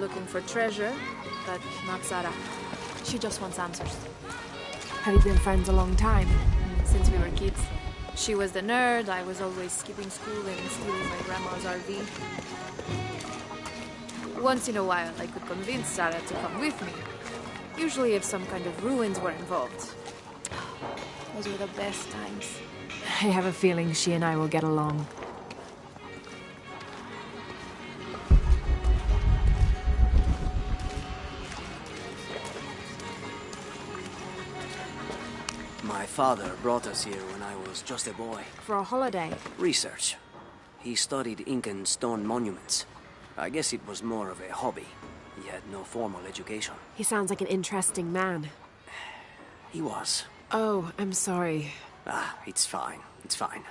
looking for treasure, but not Sarah. She just wants answers. Have you been friends a long time? Since we were kids. She was the nerd, I was always skipping school and stealing my grandma's RV. Once in a while, I could convince Sarah to come with me. Usually if some kind of ruins were involved. Those were the best times. I have a feeling she and I will get along. My father brought us here when I was just a boy. For a holiday? Research. He studied Incan stone monuments. I guess it was more of a hobby. He had no formal education. He sounds like an interesting man. He was. Oh, I'm sorry. It's fine. It's fine.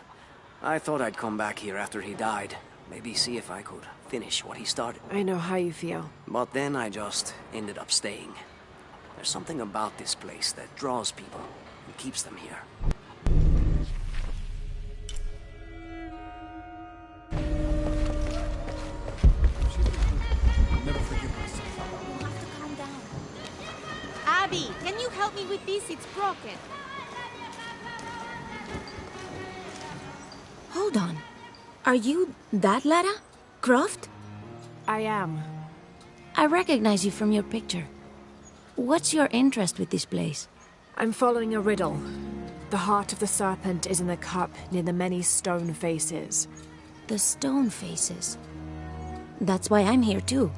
I thought I'd come back here after he died. Maybe see if I could finish what he started. I know how you feel. But then I just ended up staying. There's something about this place that draws people and keeps them here. Abby, can you help me with this? It's broken. Hold on. Are you that Lara? Croft? I am. I recognize you from your picture. What's your interest with this place? I'm following a riddle. The heart of the serpent is in the cup near the many stone faces. The stone faces. That's why I'm here too.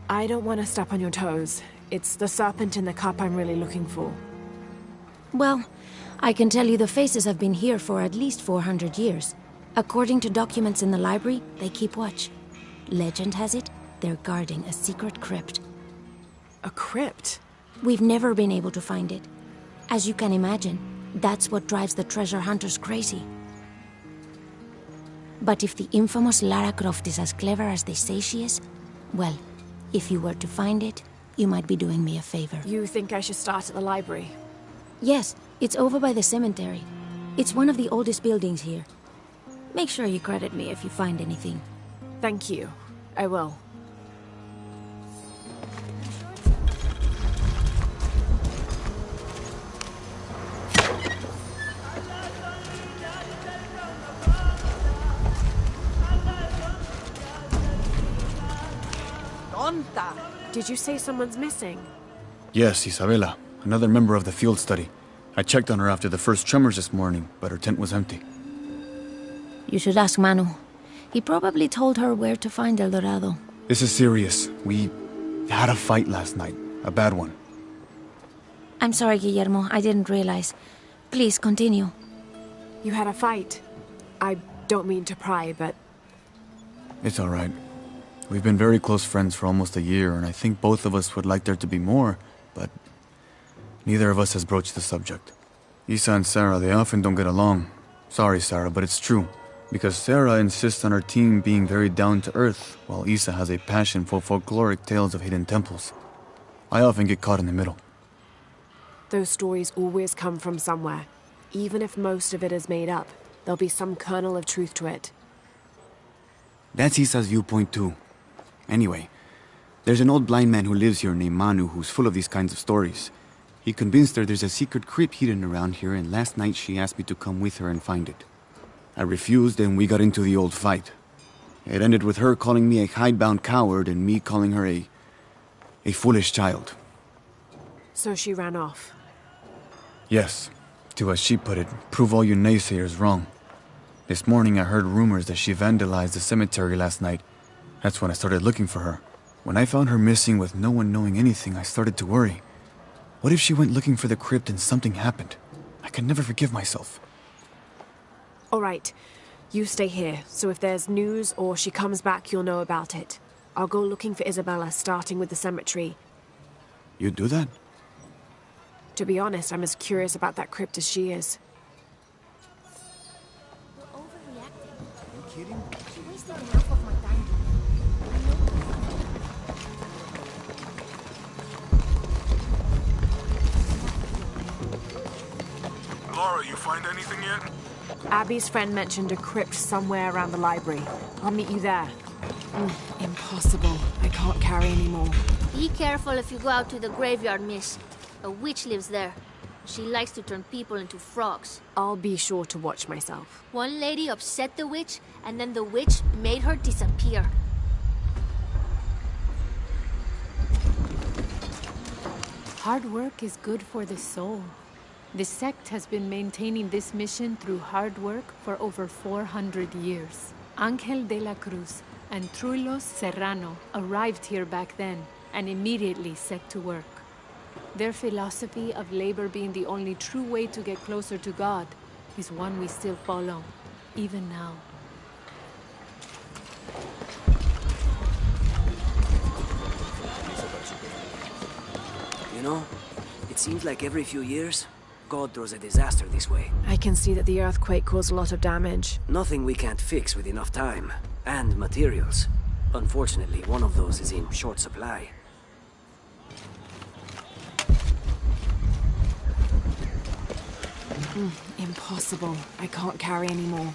I don't want to step on your toes. It's the serpent in the cup I'm really looking for. Well, I can tell you the faces have been here for at least 400 years. According to documents in the library, they keep watch. Legend has it, they're guarding a secret crypt. A crypt? We've never been able to find it. As you can imagine, that's what drives the treasure hunters crazy. But if the infamous Lara Croft is as clever as they say she is, well, if you were to find it, you might be doing me a favor. You think I should start at the library? Yes, it's over by the cemetery. It's one of the oldest buildings here. Make sure you credit me if you find anything. Thank you. I will. Did you say someone's missing? Yes, Isabela, another member of the field study. I checked on her after the first tremors this morning, but her tent was empty. You should ask Manu. He probably told her where to find El Dorado. This is serious. We had a fight last night. A bad one. I'm sorry, Guillermo. I didn't realize. Please, continue. You had a fight. I don't mean to pry, but... It's all right. We've been very close friends for almost a year, and I think both of us would like there to be more, but neither of us has broached the subject. Isa and Sarah, they often don't get along. Sorry, Sarah, but it's true. Because Sarah insists on her team being very down-to-earth, while Isa has a passion for folkloric tales of hidden temples. I often get caught in the middle. Those stories always come from somewhere. Even if most of it is made up, there'll be some kernel of truth to it. That's Isa's viewpoint too. Anyway, there's an old blind man who lives here named Manu who's full of these kinds of stories. He convinced her there's a secret crypt hidden around here, and last night she asked me to come with her and find it. I refused, and we got into the old fight. It ended with her calling me a hidebound coward and me calling her a foolish child. So she ran off. Yes, to as she put it, prove all you naysayers wrong. This morning I heard rumors that she vandalized the cemetery last night. That's when I started looking for her. When I found her missing with no one knowing anything, I started to worry. What if she went looking for the crypt and something happened? I can never forgive myself. All right, you stay here, so if there's news or she comes back, you'll know about it. I'll go looking for Isabella, starting with the cemetery. You'd do that? To be honest, I'm as curious about that crypt as she is. You're overreacting. Are you kidding? She wasted enough of my time. Laura, you find anything yet? Abby's friend mentioned a crypt somewhere around the library. I'll meet you there. Impossible. I can't carry anymore. Be careful if you go out to the graveyard, miss. A witch lives there. She likes to turn people into frogs. I'll be sure to watch myself. One lady upset the witch, and then the witch made her disappear. Hard work is good for the soul. The sect has been maintaining this mission through hard work for over 400 years. Ángel de la Cruz and Truilos Serrano arrived here back then and immediately set to work. Their philosophy of labor being the only true way to get closer to God is one we still follow, even now. You know, it seems like every few years, God throws a disaster this way. I can see that the earthquake caused a lot of damage. Nothing we can't fix with enough time. And materials. Unfortunately, one of those is in short supply. Impossible. I can't carry anymore.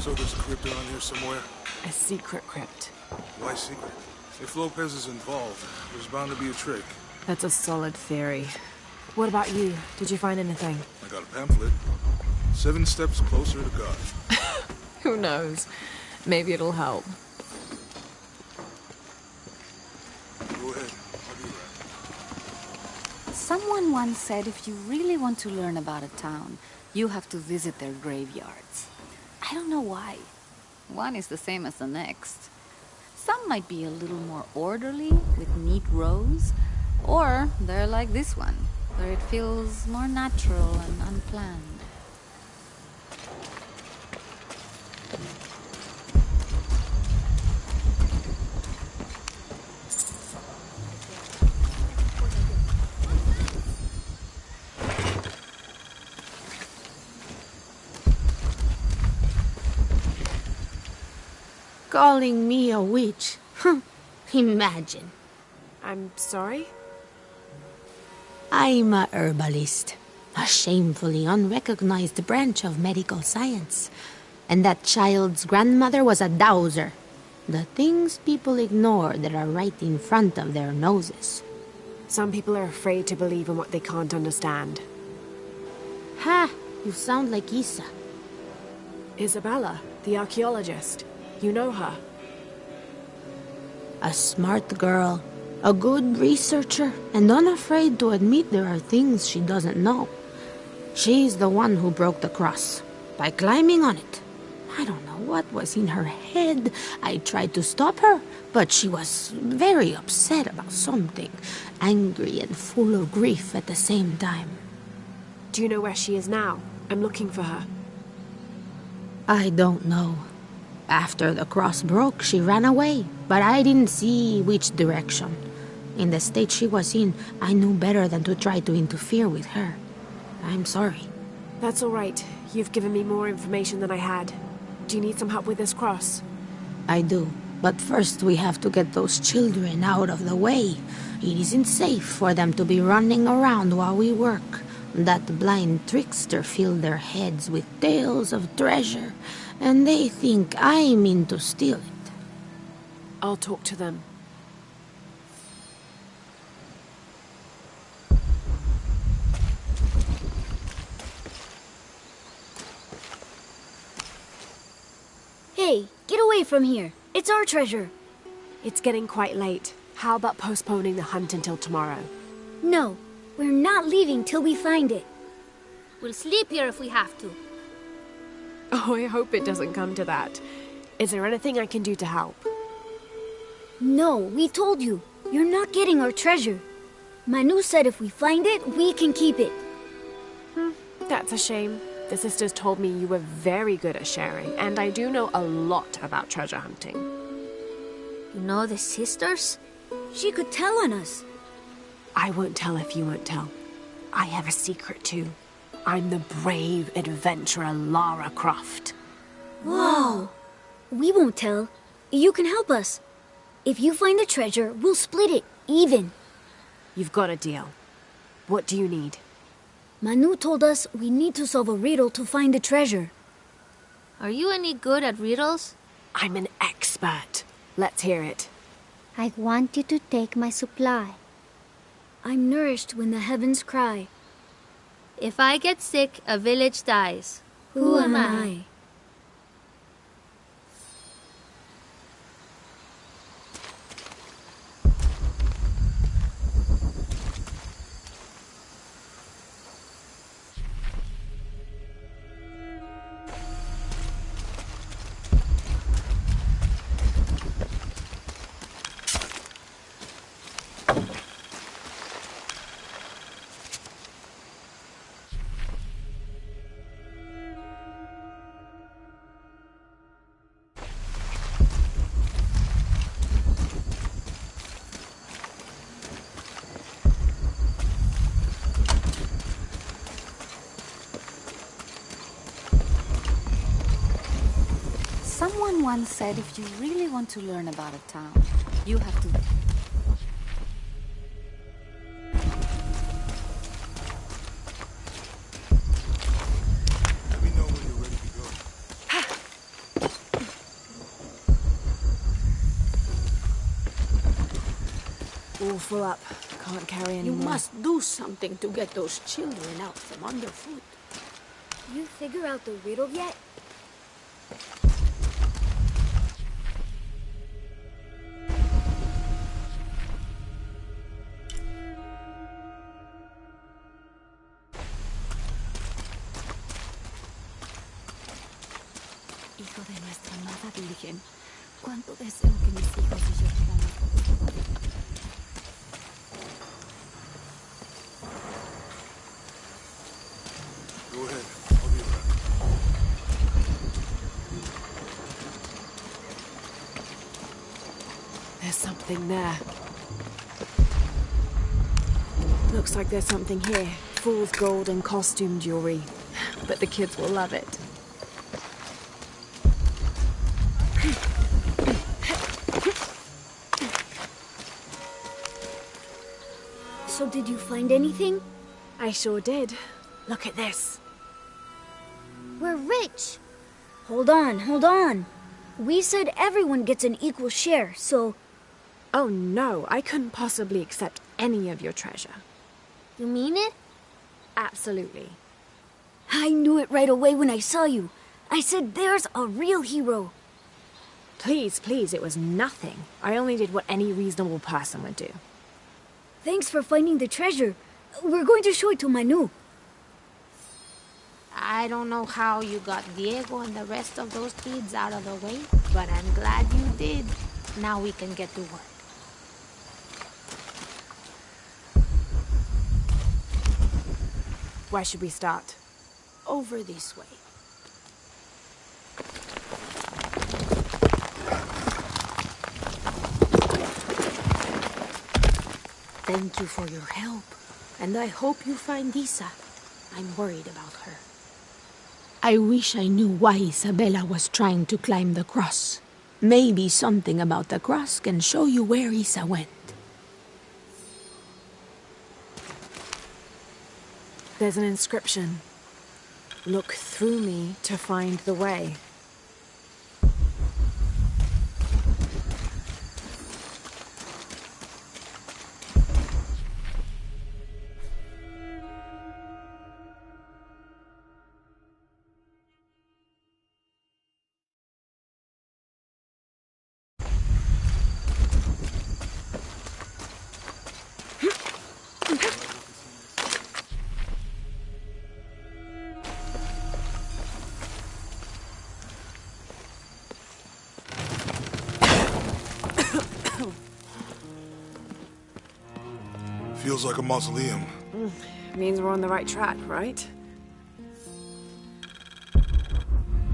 So there's a crypt around here somewhere? A secret crypt. Why secret? If Lopez is involved, there's bound to be a trick. That's a solid theory. What about you? Did you find anything? I got a pamphlet. 7 steps closer to God. Who knows? Maybe it'll help. Go ahead. I'll be right. Someone once said if you really want to learn about a town, you have to visit their graveyards. I don't know why. One is the same as the next. Some might be a little more orderly, with neat rows, or they're like this one, where it feels more natural and unplanned. Calling me a witch? Imagine. I'm sorry? I'm a herbalist, a shamefully unrecognized branch of medical science. And that child's grandmother was a dowser. The things people ignore that are right in front of their noses. Some people are afraid to believe in what they can't understand. Ha! You sound like Isa. Isabella, the archaeologist. You know her. A smart girl, a good researcher, and unafraid to admit there are things she doesn't know. She's the one who broke the cross, by climbing on it. I don't know what was in her head. I tried to stop her, but she was very upset about something, angry and full of grief at the same time. Do you know where she is now? I'm looking for her. I don't know. After the cross broke, she ran away, but I didn't see which direction. In the state she was in, I knew better than to try to interfere with her. I'm sorry. That's all right. You've given me more information than I had. Do you need some help with this cross? I do, but first we have to get those children out of the way. It isn't safe for them to be running around while we work. That blind trickster filled their heads with tales of treasure, and they think I mean to steal it. I'll talk to them. Hey, get away from here. It's our treasure. It's getting quite late. How about postponing the hunt until tomorrow? No, we're not leaving till we find it. We'll sleep here if we have to. Oh, I hope it doesn't come to that. Is there anything I can do to help? No, we told you. You're not getting our treasure. Manu said if we find it, we can keep it. That's a shame. The sisters told me you were very good at sharing, and I do know a lot about treasure hunting. You know the sisters? She could tell on us. I won't tell if you won't tell. I have a secret too. I'm the brave adventurer Lara Croft. Whoa! We won't tell. You can help us. If you find the treasure, we'll split it, even. You've got a deal. What do you need? Manu told us we need to solve a riddle to find the treasure. Are you any good at riddles? I'm an expert. Let's hear it. I want you to take my supply. I'm nourished when the heavens cry. If I get sick, a village dies. Who am I? Someone once said if you really want to learn about a town, you have to... Let me know when you're ready to go. All full up. Can't carry any You more. must do something to get those children out from underfoot. You figure out the riddle yet? Hijo de nuestra amada Virgen, cuánto deseo que mis hijos y yo podamos... Go ahead. I'll be back. There's something there. Looks like there's something here. Fool's gold and costume jewelry. But the kids will love it. So did you find anything? I sure did. Look at this. We're rich. Hold on, hold on. We said everyone gets an equal share, so... Oh no, I couldn't possibly accept any of your treasure. You mean it? Absolutely. I knew it right away when I saw you. I said there's a real hero. Please, please, it was nothing. I only did what any reasonable person would do. Thanks for finding the treasure. We're going to show it to Manu. I don't know how you got Diego and the rest of those kids out of the way, but I'm glad you did. Now we can get to work. Where should we start? Over this way. Thank you for your help, and I hope you find Isa. I'm worried about her. I wish I knew why Isabella was trying to climb the cross. Maybe something about the cross can show you where Isa went. There's an inscription. Look through me to find the way. Feels like a mausoleum. Means we're on the right track, right?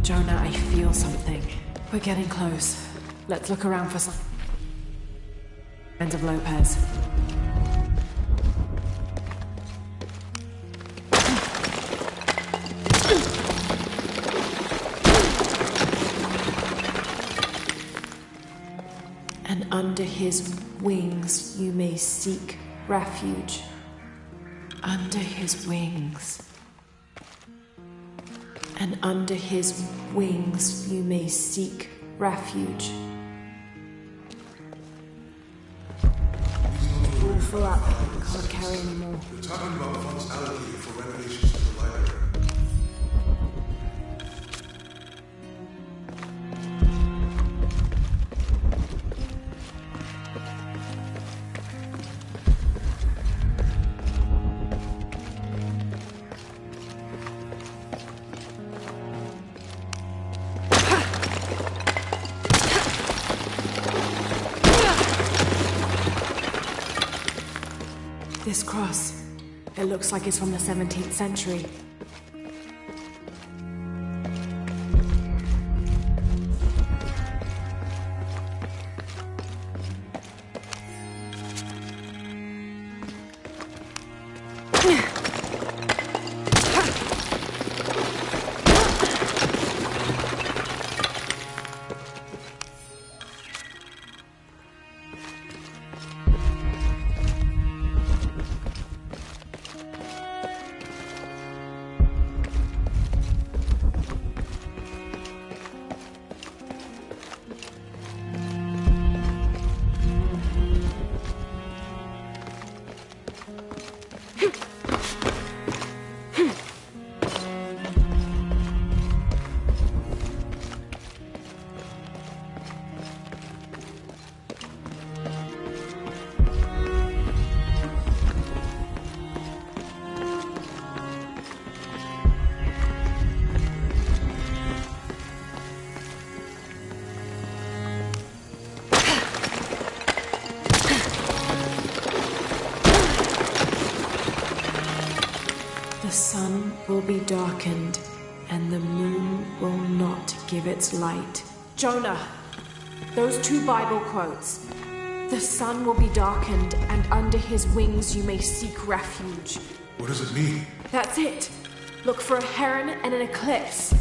Jonah, I feel something. We're getting close. Let's look around for some signs of Lopez. and under his wings you may seek refuge. Under his wings. And under his wings you may seek refuge. All full up. Can't carry anymore. We're talking about funds allocated for renovations to the library. This cross, it looks like it's from the 17th century. The sun will be darkened, and the moon will not give its light. Jonah, those two Bible quotes. The sun will be darkened, and under his wings you may seek refuge. What does it mean? That's it. Look for a heron and an eclipse.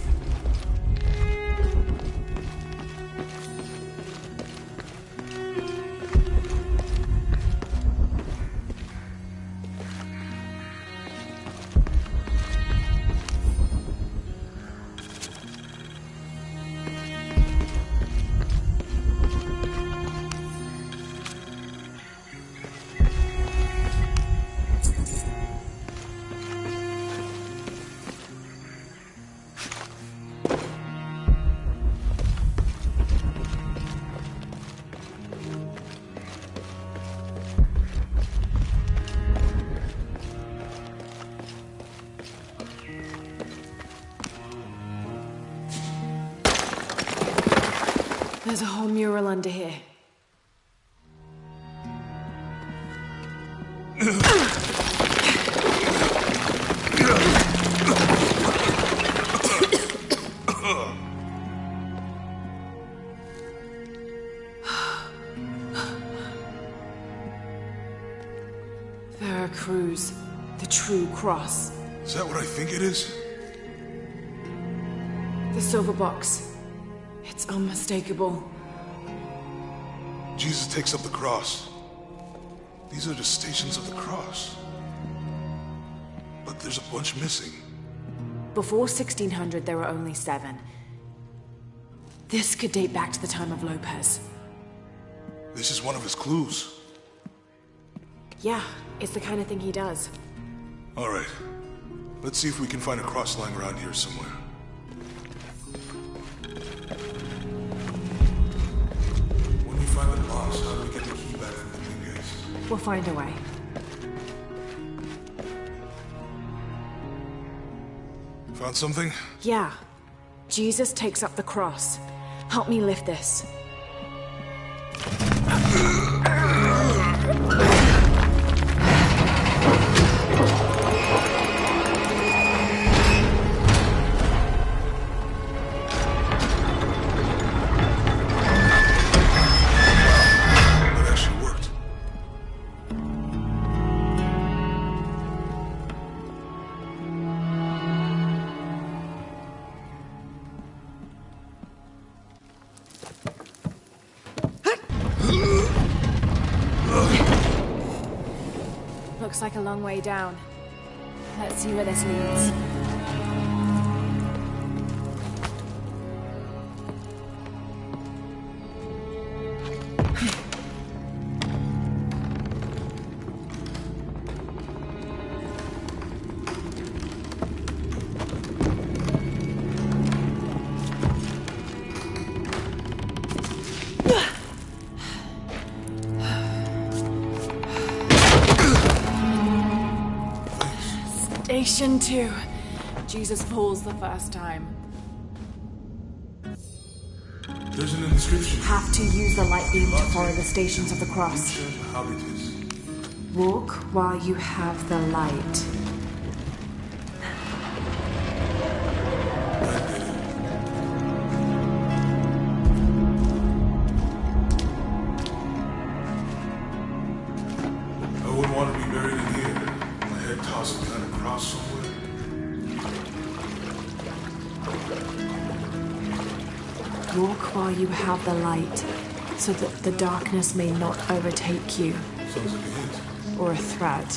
There's a whole mural under here. Veracruz, the true cross. Is that what I think it is? The silver box. It's unmistakable. Jesus takes up the cross. These are the stations of the cross. But there's a bunch missing. Before 1600, there were only 7. This could date back to the time of Lopez. This is one of his clues. Yeah, it's the kind of thing he does. All right. Let's see if we can find a cross lying around here somewhere. When we find the box, how do we get the key back from the main gates? We'll find a way. Found something? Yeah. Jesus takes up the cross. Help me lift this. Looks like a long way down. Let's see where this leads. Station 2. Jesus falls the first time. There's an inscription. Have to use the light beam to follow the stations of the cross. Walk while you have the light. I wouldn't want to be buried in here. My head tossing kind of cross somewhere. Walk while you have the light, so that the darkness may not overtake you. Sounds like a hint. Or a threat.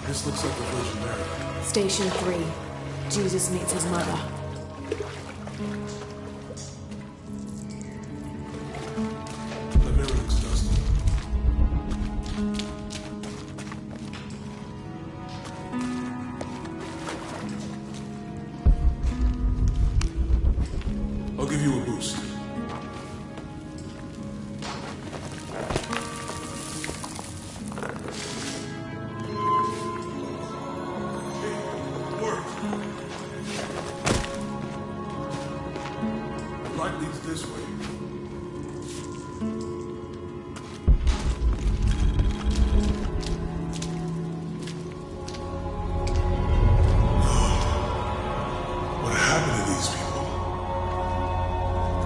This looks like the Virgin Mary. Station 3. Jesus meets his mother. The mirror looks dusty. I'll give you a boost. Light leads this way. What happened to these people?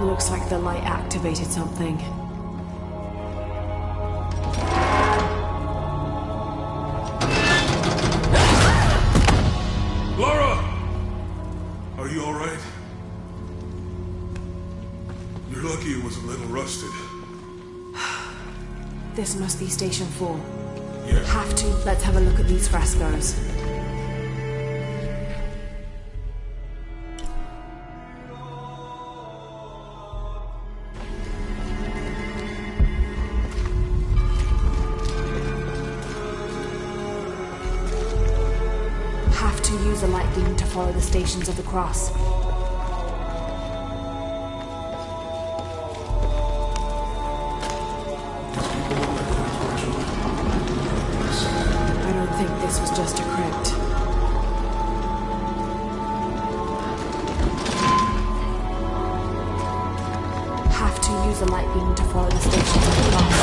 Looks like the light activated something. Laura! Are you alright? You're lucky it was a little rusted. This must be Station 4. Yeah. Have to. Let's have a look at these frescoes. Have to use a light beam to follow the stations of the cross. I don't think this was just a crypt. Have to use a light beam to follow the stations of the cross.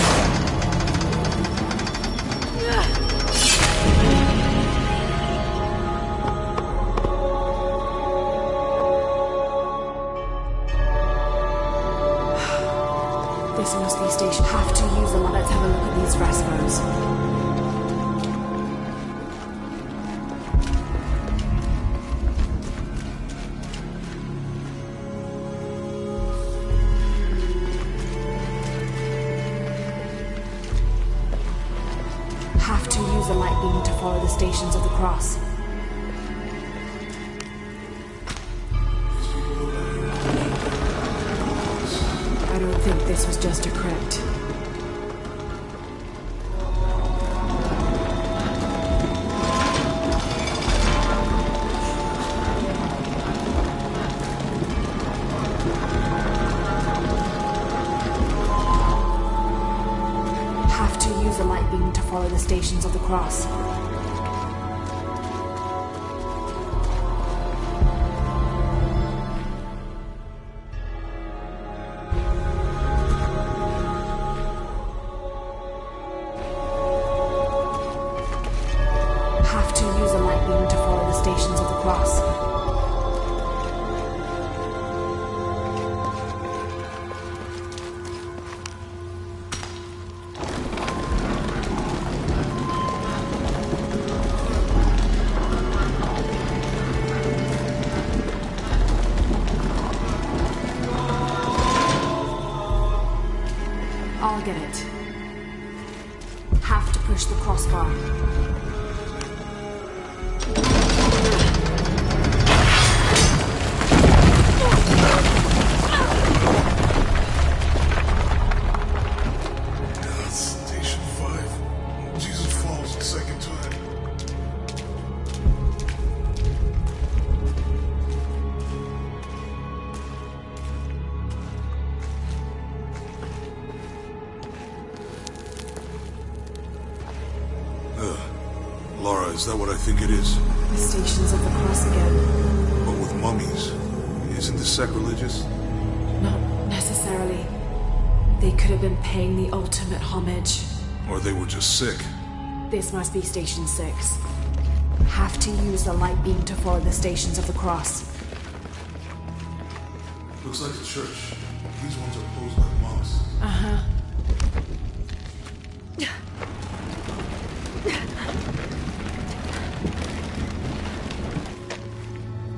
This must be station. Have to use a light. Let's have a look at these frescoes. Have to use a light beam to follow the stations of the cross. I don't think this was just a crypt. Have to use a light beam to follow the stations of the cross. Have to use a light beam to follow the stations of the cross. I'll get it. Have to push push the crossbar. Station 5. Jesus falls the second time. Laura, is that what I think it is? The Stations of the Cross again. But with mummies. Isn't this sacrilegious? Not necessarily. They could have been paying the ultimate homage. Or they were just sick. This must be Station 6. Have to use the light beam to follow the Stations of the Cross. Looks like a church. These ones are posed like monks. Uh-huh.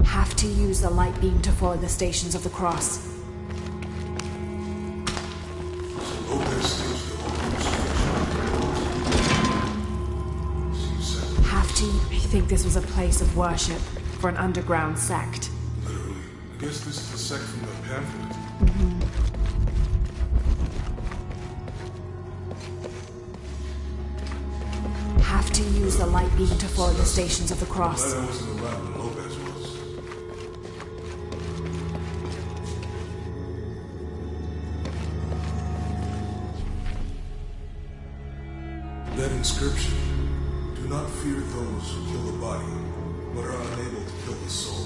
Have to use the light beam to follow the Stations of the Cross. Have to... I think this was a place of worship for an underground sect. Literally. I guess this is the sect from the pamphlet. Have to use the light beam to follow the Stations of the Cross. Glad I wasn't around when Lopez was. That inscription. Do not fear those who kill the body, but are unable to kill the soul.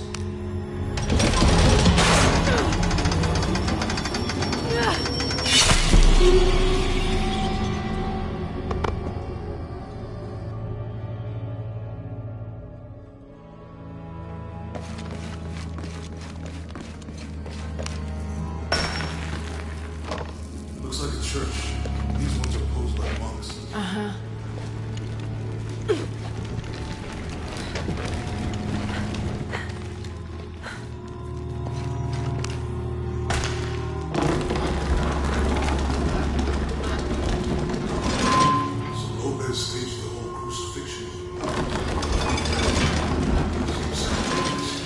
Looks like a church. These ones are posed like monks. Uh-huh. So Lopez staged the whole crucifixion.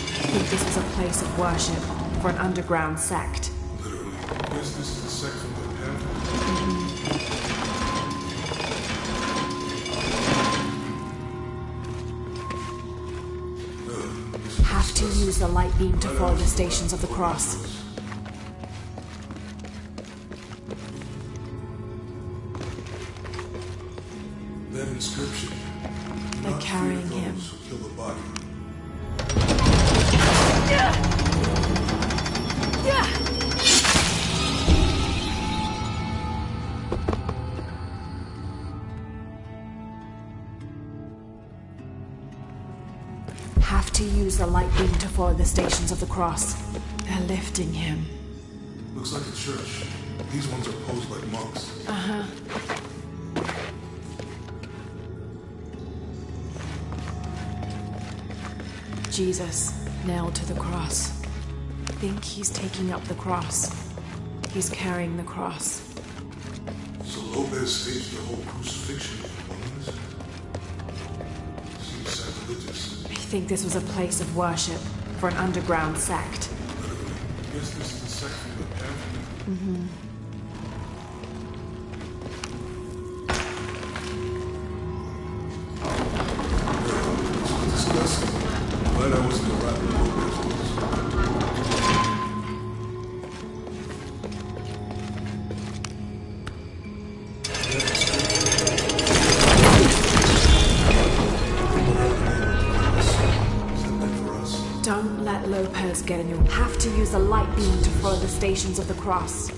I think this was a place of worship for an underground sect. Literally. I guess this is the sect from the pamphlet. Have to use the light beam to follow the Stations of the Cross. That inscription. They're Not carrying fear him. those who kill the body. Have to use the light beam to follow the Stations of the Cross. They're lifting him. Looks like a church. These ones are posed like monks. Uh-huh. Jesus, nailed to the cross. I think he's taking up the cross. He's carrying the cross. So Lopez staged the whole crucifixion of mummies? Seems sacrilegious. I think this was a place of worship for an underground sect. Literally. I guess this is the sect from the pamphlet. Mm-hmm. It's disgusting. Glad I wasn't around when Lopez was. Don't let Lopez get in your... Have to use the light beam to follow the Stations of the Cross.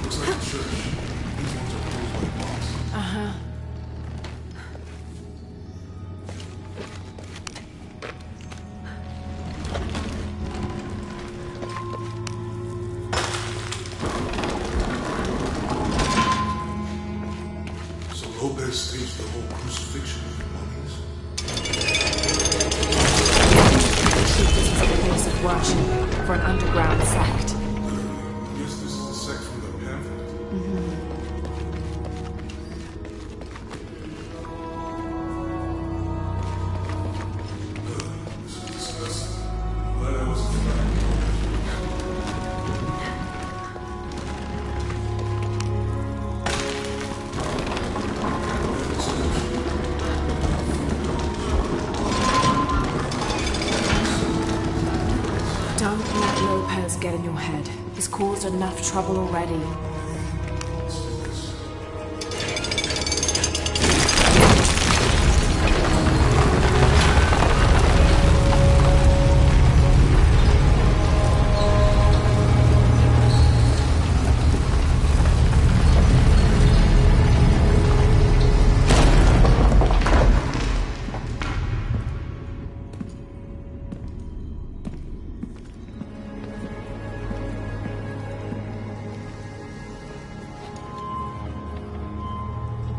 Looks like a church. These ones are closed by locks. Uh-huh. So Lopez staged the whole crucifixion of the mummies. This is a place of worship for an underground sect. I guess this is the sect from the pamphlet. This is disgusting. Glad I wasn't Don't let Lopez get in your head. He's caused enough trouble already.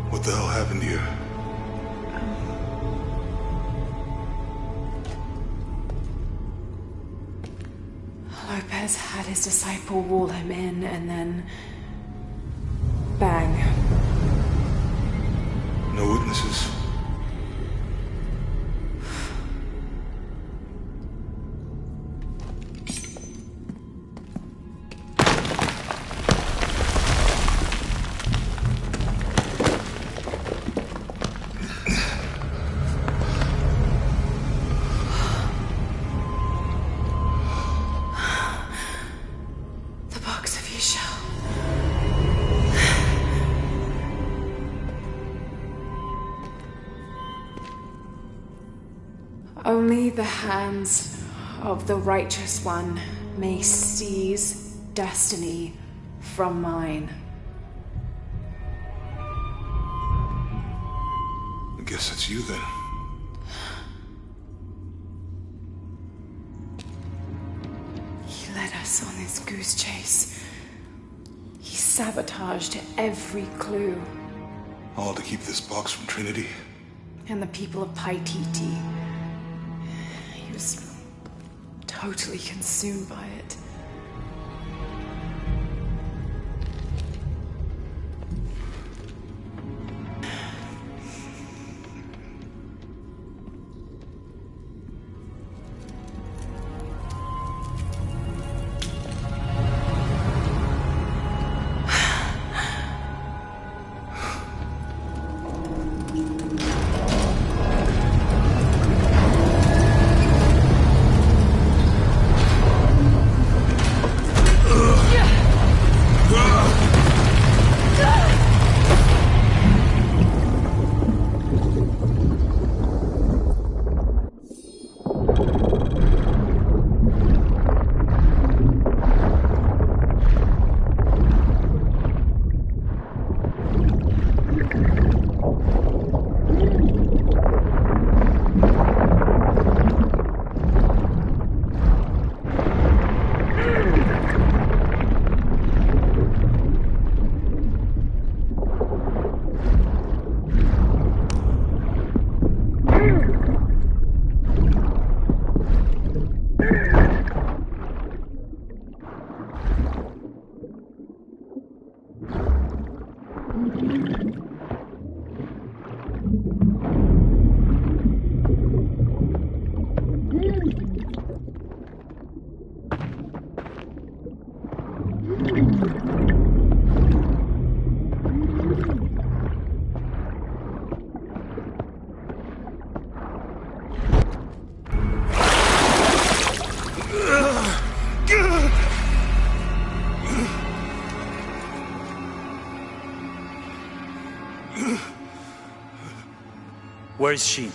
What the hell happened here? Lopez had his disciple wall him in, and then... bang. No witnesses. The box of Isha. Only the hands of the righteous one may seize destiny from mine. I guess it's you then. He led us on this goose chase. He sabotaged every clue. All to keep this box from Trinity. And the people of Paititi. He was totally consumed by it. Where is she?